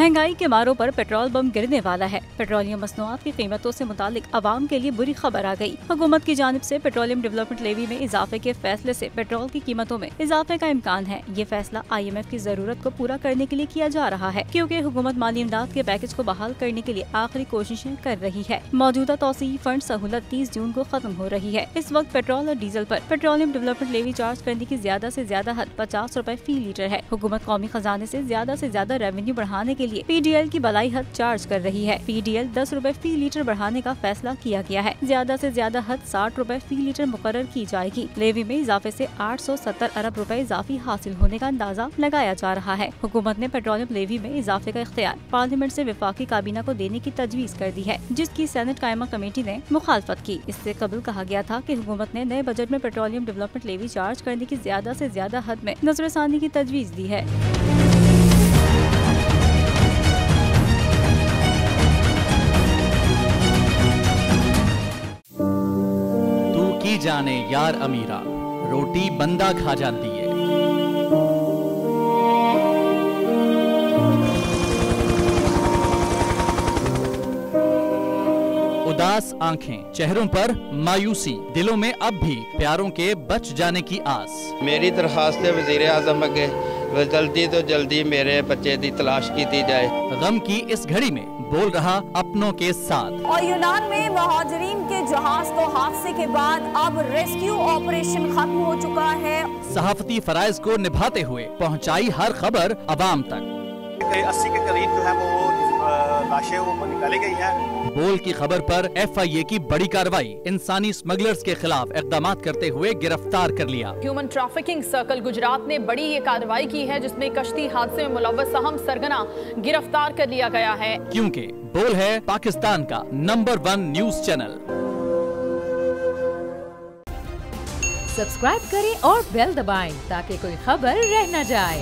महंगाई के मारों पर पेट्रोल बम गिरने वाला है। पेट्रोलियम मसनूआत की कीमतों से मुतालिक आवाम के लिए बुरी खबर आ गई। हुकूमत की जानिब से पेट्रोलियम डेवलपमेंट लेवी में इजाफे के फैसले से पेट्रोल की कीमतों में इजाफे का इम्कान है। ये फैसला IMF की जरूरत को पूरा करने के लिए किया जा रहा है, क्योंकि हुकूमत माली इमदाद के पैकेज को बहाल करने के लिए आखिरी कोशिशें कर रही है। मौजूदा तौसीई फंड सहूलत 30 जून को खत्म हो रही है। इस वक्त पेट्रोल और डीजल पर पेट्रोलियम डेवलपमेंट लेवी चार्ज करने की ज्यादा से ज्यादा हद 50 रुपए फी लीटर है। हुकूमत कौमी खजाने से ज्यादा रेवेन्यू बढ़ाने के लिए PDL की बलाई हद चार्ज कर रही है। PDL 10 रुपए फी लीटर बढ़ाने का फैसला किया गया है। ज्यादा से ज्यादा हद 60 रुपए फी लीटर मुकर्रर की जाएगी। लेवी में इजाफे से 870 अरब रुपए इजाफी हासिल होने का अंदाजा लगाया जा रहा है। हुकूमत ने पेट्रोलियम लेवी में इजाफे का इख्तियार पार्लियामेंट से वफाकी काबीना को देने की तजवीज कर दी है, जिसकी सेनेट कायमा कमेटी ने मुखालफत की। इससे कबल कहा गया था कि हुकूमत ने नए बजट में पेट्रोलियम डेवलपमेंट लेवी चार्ज करने की ज्यादा से ज्यादा हद में नजरसानी की तजवीज दी है। की जाने यार अमीरा, रोटी बंदा खा जाती है। उदास आंखें, चेहरों पर मायूसी, दिलों में अब भी प्यारों के बच जाने की आस। मेरी दरखास्त है वज़ीर आज़म अगे जल्दी तो जल्दी मेरे बच्चे की तलाश की जाए। गम की इस घड़ी में बोल रहा अपनों के साथ। और यूनान में महाजरीन के जहाज को हादसे के बाद अब रेस्क्यू ऑपरेशन खत्म हो चुका है। सहाफती फराइज को निभाते हुए पहुंचाई हर खबर अवाम तक। 80 के करीब जो है वो लाशें वो निकाली गई हैं। बोल की खबर पर FIA की बड़ी कार्रवाई, इंसानी स्मगलर्स के खिलाफ इक़दाम करते हुए गिरफ्तार कर लिया। ह्यूमन ट्रैफिकिंग सर्कल गुजरात ने बड़ी ये कार्रवाई की है, जिसमें कश्ती हादसे में मुलव्वस अहम सरगना गिरफ्तार कर लिया गया है। क्योंकि बोल है पाकिस्तान का नंबर 1 न्यूज चैनल। सब्सक्राइब करें और बेल दबाएं ताकि कोई खबर रह न जाए।